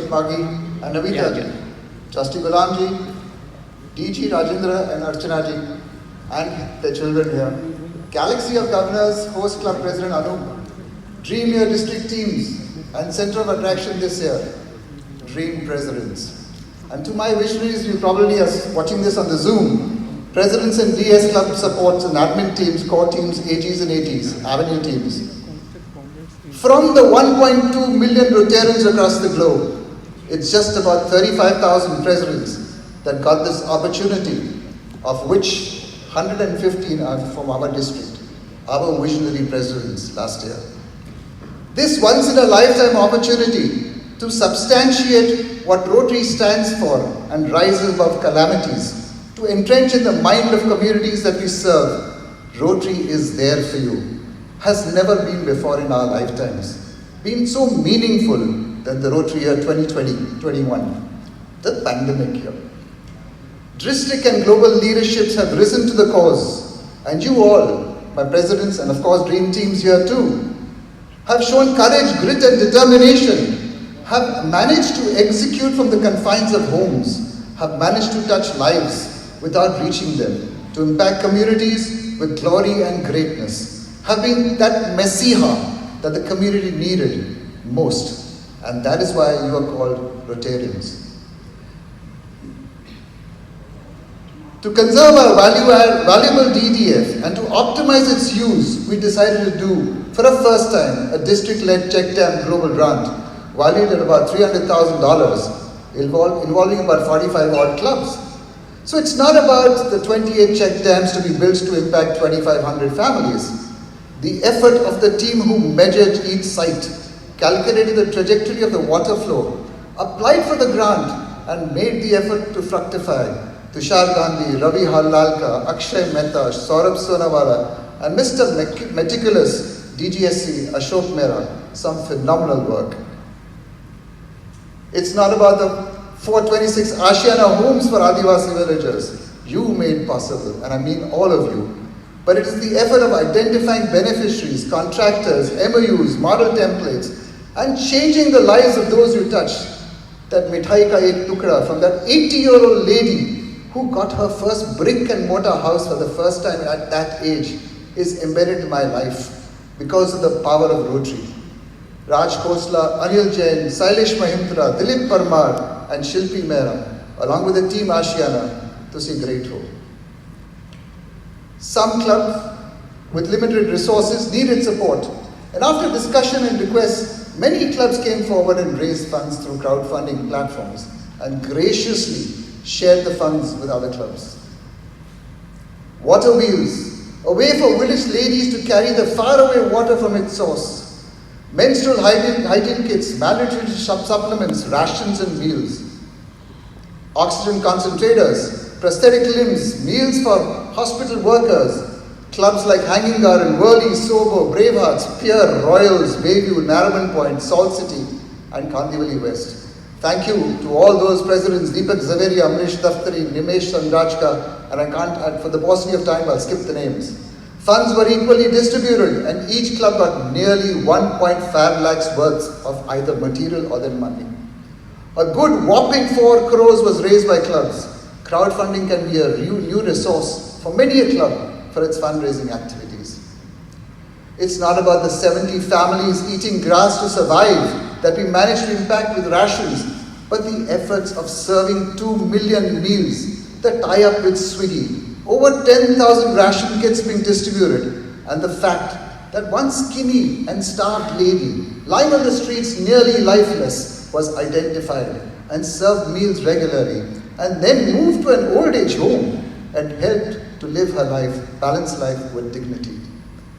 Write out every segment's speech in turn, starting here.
Ashwat Magi and Navita ji, Trustee Ghulam ji, DG Rajendra and Archana ji, and their children here. Galaxy of Governors, Host Club President Anup, Dream Year District Teams, and Center of Attraction this year, Dream Presidents. And to my visionaries, you probably are watching this on the Zoom, Presidents and DS Club supports and admin teams, core teams, AGs and ATs, avenue teams. From the 1.2 million Rotarians across the globe, it's just about 35,000 presidents that got this opportunity, of which 115 are from our district, our visionary presidents last year. This once-in-a-lifetime opportunity to substantiate what Rotary stands for and rise above calamities, to entrench in the mind of communities that we serve, Rotary is there for you, has never been before in our lifetimes, been so meaningful than the Rotary year 2020-21, the pandemic year. District and global leaderships have risen to the cause, and you all, my presidents and of course dream teams here too, have shown courage, grit and determination, have managed to execute from the confines of homes, have managed to touch lives without reaching them, to impact communities with glory and greatness, have been that messiah that the community needed most, and that is why you are called Rotarians. To conserve our valuable DDF and to optimize its use, we decided to do, for the first time, a district-led check dam global grant valued at about $300,000, involving about 45 odd clubs. So it's not about the 28 check dams to be built to impact 2,500 families. The effort of the team who measured each site, calculated the trajectory of the water flow, applied for the grant, and made the effort to fructify. Tushar Gandhi, Ravi Halalka, Akshay Mehta, Saurabh Sonawala, and Mr. Meticulous DGSC Ashok Mehra, some phenomenal work. It's not about the 426 Ashiana homes for Adivasi villagers. You made possible, and I mean all of you. But it is the effort of identifying beneficiaries, contractors, MOUs, model templates, and changing the lives of those you touch. That Mithai Ka Ek Tukda from that 80-year-old lady who got her first brick and mortar house for the first time at that age is embedded in my life because of the power of Rotary. Raj Khosla, Anil Jain, Sailesh Mahindra, Dilip Parmar, and Shilpi Mehra, along with the team Ashiana, to see great hope. Some clubs with limited resources needed support, and after discussion and requests, many clubs came forward and raised funds through crowdfunding platforms and graciously shared the funds with other clubs. Water wheels, a way for village ladies to carry the faraway water from its source. Menstrual hygiene kits, malnutrition supplements, rations and meals. Oxygen concentrators, prosthetic limbs, meals for hospital workers. Clubs like Hanging Garden, Worli, Sobo, Bravehearts, Pier, Royals, Bayview, Nariman Point, Salt City, and Kandivali West. Thank you to all those presidents, Deepak Zaveri, Amrish Daftari, Nimesh Sandrajka, and I can't, for the paucity of time, I'll skip the names. Funds were equally distributed, and each club got nearly 1.5 lakhs worth of either material or their money. A good whopping 4 crores was raised by clubs. Crowdfunding can be a new resource for many a club for its fundraising activities. It's not about the 70 families eating grass to survive that we managed to impact with rations, but the efforts of serving 2 million meals, the tie-up with Swiggy, over 10,000 ration kits being distributed, and the fact that one skinny and starved lady lying on the streets nearly lifeless was identified and served meals regularly, and then moved to an old age home and helped to live her life, balanced life with dignity.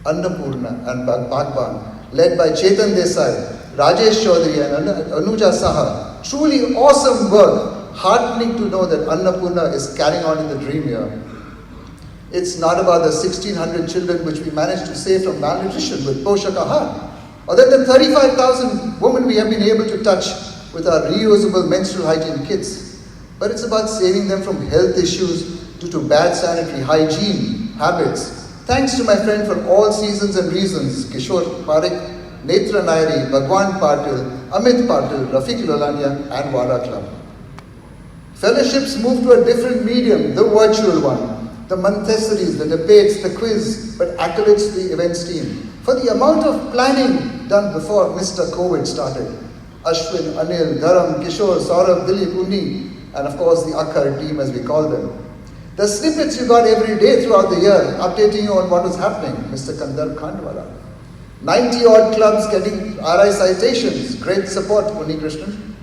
Annapurna and Bagban, led by Chetan Desai, Rajesh Chaudhary and Anuja Saha, truly awesome work, heartening to know that Annapurna is carrying on in the dream year. It's not about the 1,600 children which we managed to save from malnutrition with Poshak Ahar, or that the 35,000 women we have been able to touch with our reusable menstrual hygiene kits, but it's about saving them from health issues due to bad sanitary hygiene habits. Thanks to my friend for all seasons and reasons, Kishore Parekh, Netra Nairi, Bhagwan Patil, Amit Patil, Rafiq Lolania, and Wada Club. Fellowships moved to a different medium, the virtual one. The Montessori's, the debates, the quiz, but accolades to the events team for the amount of planning done before Mr. COVID started. Ashwin, Anil, Dharam, Kishore, Saurabh, Dilip, Unni, and of course the Akkar team as we call them. The snippets you got every day throughout the year, updating you on what was happening, Mr. Kandar Khandwala. 90 odd clubs getting RI citations, great support, Unni Krishnan.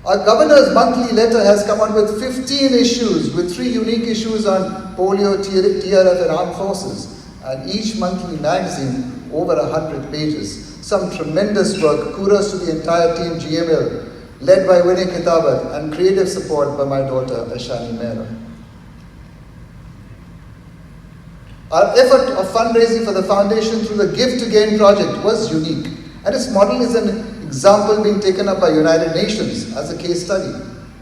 Our governor's monthly letter has come out with 15 issues, with 3 unique issues on polio, TRF and armed forces, and each monthly magazine over 100 pages. Some tremendous work, kudos to the entire team GML, led by Vinay Kitabat, and creative support by my daughter Ashani Mehra. Our effort of fundraising for the foundation through the Give to Gain project was unique, and its model is an example being taken up by United Nations as a case study.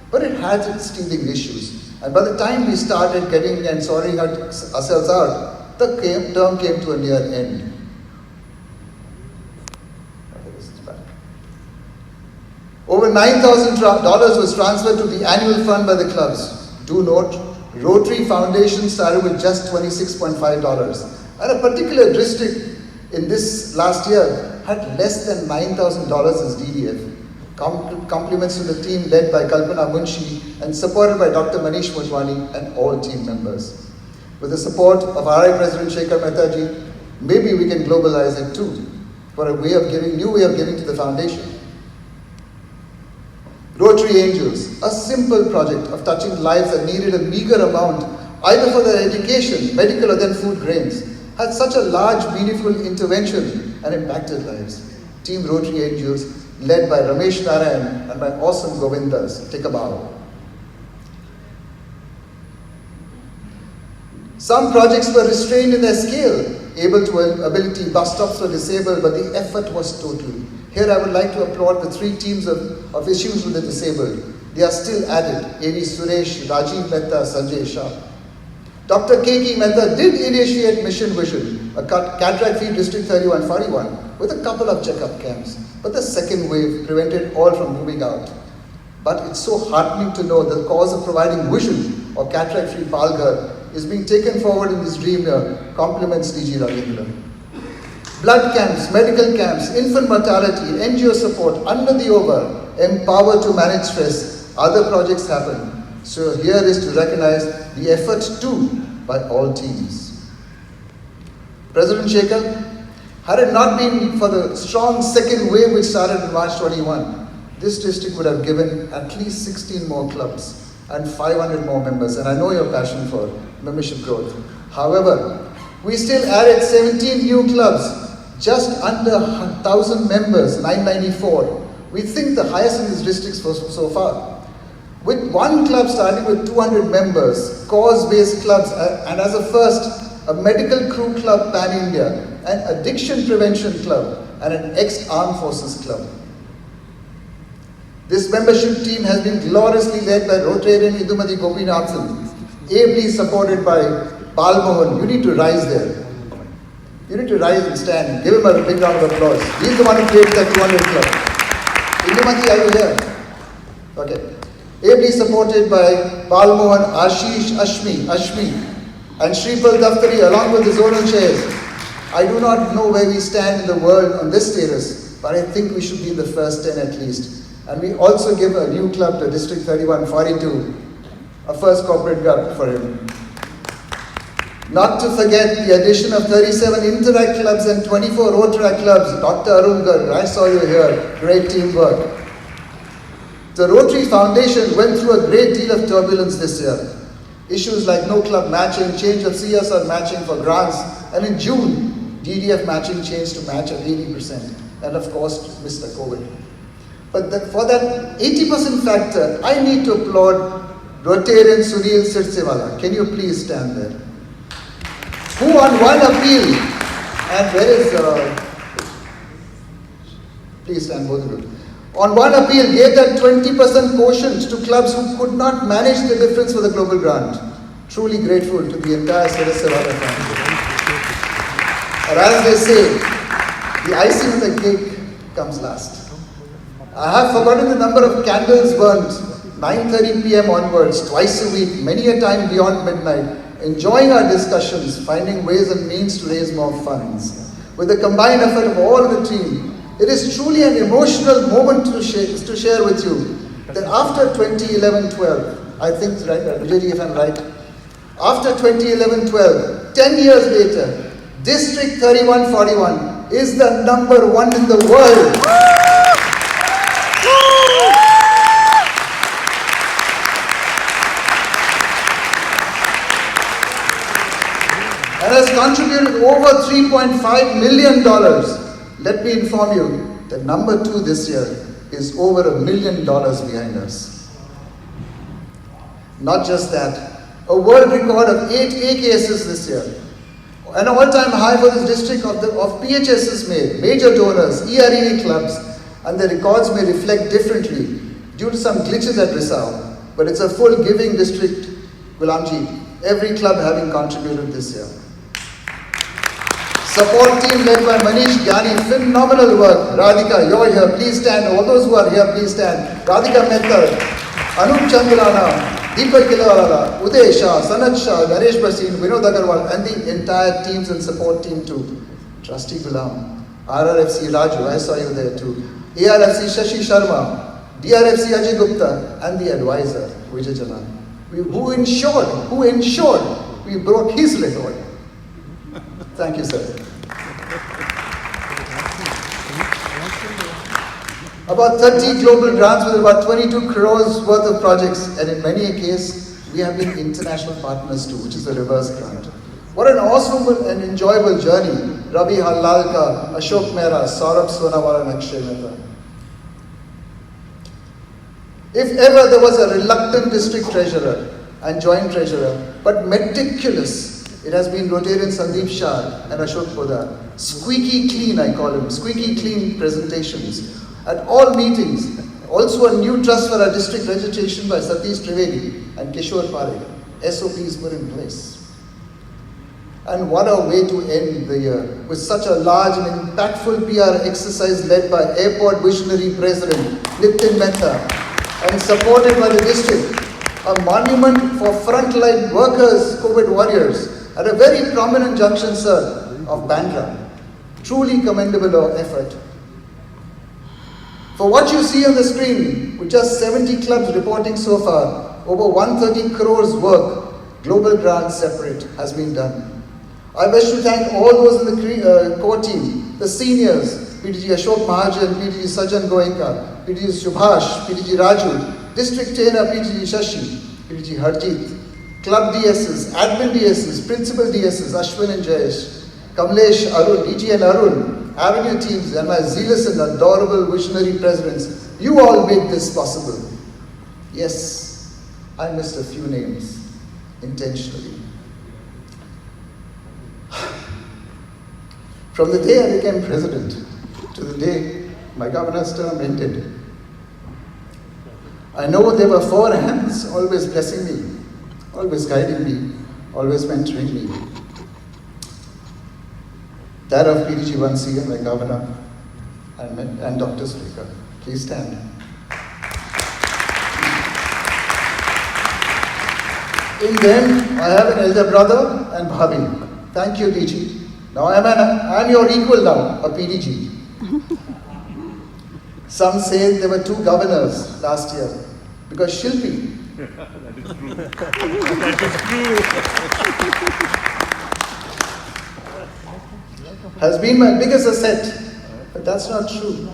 But it had its teething issues, and by the time we started getting and sorting ourselves out, the term came to a near end. Over $9,000 was transferred to the annual fund by the clubs. Do note, Rotary Foundation started with just $26.5, and a particular district in this last year had less than $9,000 as DDF. Compliments to the team led by Kalpana Munshi and supported by Dr. Manish Motwani and all team members. With the support of RI President Shekhar Mehta ji, maybe we can globalize it too, for a new way of giving to the foundation. Rotary Angels, a simple project of touching lives that needed a meager amount, either for their education, medical or then food grains, had such a large, meaningful intervention and impacted lives. Team Rotary Angels, led by Ramesh Narayan and my awesome Govindas, take a bow. Some projects were restrained in their scale, ability, bus stops were disabled, but the effort was total. Here I would like to applaud the 3 teams of issues with the disabled. They are still at it. A.V. Suresh, Rajiv Mehta, Sanjay Shah. Dr. K.K. Mehta did initiate Mission Vision, a cataract-free District 31, 41, with a couple of checkup camps. But the second wave prevented all from moving out. But it's so heartening to know the cause of providing vision or cataract-free Palghar is being taken forward in this dream year. Compliments DG Ravindra. Blood camps, medical camps, infant mortality, NGO support, under the over, empower to manage stress, other projects happen. So here is to recognize the effort too by all teams. President Shekhar, had it not been for the strong second wave which started in March 21, this district would have given at least 16 more clubs and 500 more members, and I know your passion for membership growth. However, we still added 17 new clubs, just under 1,000 members, 994. We think the highest in these districts so far. With one club starting with 200 members, cause-based clubs, and as a first, a medical crew club pan-India, an addiction prevention club, and an ex-armed forces club. This membership team has been gloriously led by Rotarian Idumati Gopinathan, ably supported by Bal Mohan. You need to rise there. You need to rise and stand. Give him a big round of applause. He's the one who created that 200 club. Indumati, are you here? Okay. Ably supported by Bal Mohan, Ashish, Ashmi, and Shripal Daftari along with the zonal chairs. I do not know where we stand in the world on this status, but I think we should be in the first 10 at least. And we also give a new club to District 31, 42, a first corporate club for him. Not to forget the addition of 37 Interact clubs and 24 Rotaract clubs. Dr. Arun Garg, I saw you here. Great teamwork. The Rotary Foundation went through a great deal of turbulence this year. Issues like no club matching, change of CSR matching for grants, and in June, DDF matching changed to match at 80%. And of course, Mr. COVID. But for that 80% factor, I need to applaud Rotarian Sunil Sirsewala. Can you please stand there? Who on one appeal, and where is, please stand both of you. On one appeal gave that 20% quotient to clubs who could not manage the difference for the global grant. Truly grateful to the entire Sirsewala family. Or as they say, the icing on the cake comes last. I have forgotten the number of candles burnt, 9:30 p.m. onwards, twice a week, many a time beyond midnight, enjoying our discussions, finding ways and means to raise more funds. With the combined effort of all the team, it is truly an emotional moment to share with you that after 2011-12, I think, right, Vijayji, if I'm right, after 2011-12, 10 years later, District 3141 is the number 1 in the world. And has contributed over $3.5 million. Let me inform you that number 2 this year is over $1 million behind us. Not just that, a world record of 8 AKSs this year. An all-time high for this district of PHSs made, major donors, EREA clubs, and the records may reflect differently due to some glitches at Risao. But it's a full giving district, Gulamji, every club having contributed this year. Support team led by Manish Gyani, phenomenal work. Radhika, you're here, please stand. All those who are here, please stand. Radhika Mehta, Anup Chandrana, Deepak Kilawala, Uday Shah, Sanat Shah, Naresh Basin, Vinod Agarwal, and the entire teams and support team too. Trustee Gulam, RRFC Raju, I saw you there too. ARFC Shashi Sharma, DRFC Ajay Gupta, and the advisor, Vijay Jalan. Who ensured we broke his record. Thank you, sir. About 30 global grants with about 22 crores worth of projects, and in many a case, we have been international partners too, which is the reverse grant. What an awesome and enjoyable journey. Ravi Halalka, Ashok Mehra, Saurabh Sonawala, and Akshay Mehta. If ever there was a reluctant district treasurer and joint treasurer, but meticulous, it has been Rotarian Sandeep Shah and Ashok Podar. Squeaky clean, I call him, squeaky clean presentations. At all meetings, also a new trust for our district registration by Satish Trivedi and Kishore Parekh. SOPs were in place. And what a way to end the year with such a large and impactful PR exercise led by Airport Visionary President Nitin Mehta and supported by the district. A monument for frontline workers, COVID warriors at a very prominent junction, sir, of Bandra. Truly commendable effort. For what you see on the screen, with just 70 clubs reporting so far, over 130 crores work, global grants separate, has been done. I wish to thank all those in the core team, the seniors, PDG Ashok Mahajan, PDG Sajan Goenka, PDG Subhash, PDG Raju, District Trainer PDG Shashi, PDG Harjeet, Club DSs, Admin DSs, Principal DSs, Ashwin and Jayesh, Kamlesh, Arun, DG and Arun, Avenue teams, and my zealous and adorable visionary presidents, you all made this possible. Yes, I missed a few names, intentionally. From the day I became president to the day my governor's term ended, I know there were 4 hands always blessing me, always guiding me, always mentoring me. That of PDG Vansi, my governor, and Dr. Srikar. Please stand. In them, I have an elder brother and Bhabi. Thank you, DG. Now I'm your equal now, a PDG. Some say there were 2 governors last year, because Shilpi. That is true. That is true. Has been my biggest asset, but that's not true.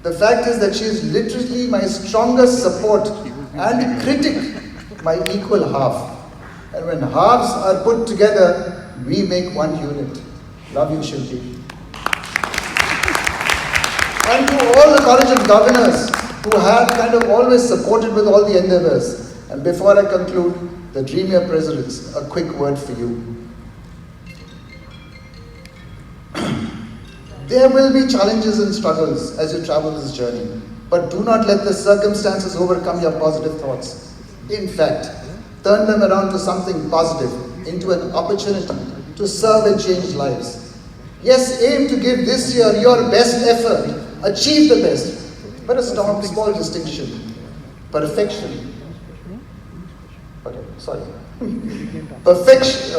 The fact is that she is literally my strongest support and critic, my equal half. And when halves are put together, we make one unit. Love you, Shilpi. And to all the College of Governors who have kind of always supported with all the endeavors. And before I conclude, the Dream Year Presidents, a quick word for you. There will be challenges and struggles as you travel this journey, but do not let the circumstances overcome your positive thoughts. In fact, turn them around to something positive, into an opportunity to serve and change lives. Yes, aim to give this year your best effort, achieve the best, but a small distinction. Perfection. Okay, sorry. Perfection.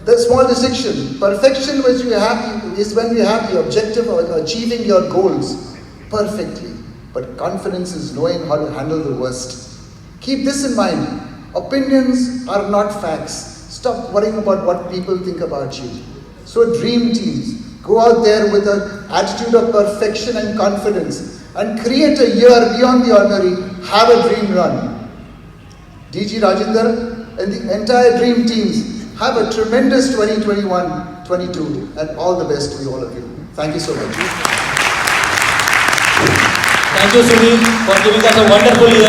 The small distinction. Perfection is when you have the objective of achieving your goals perfectly. But confidence is knowing how to handle the worst. Keep this in mind. Opinions are not facts. Stop worrying about what people think about you. So dream teams. Go out there with an attitude of perfection and confidence and create a year beyond the ordinary. Have a dream run. DG Rajinder and the entire dream teams have a tremendous 2021-22 and all the best to all of you. Thank you so much. Thank you, Sunil, for giving us a wonderful year.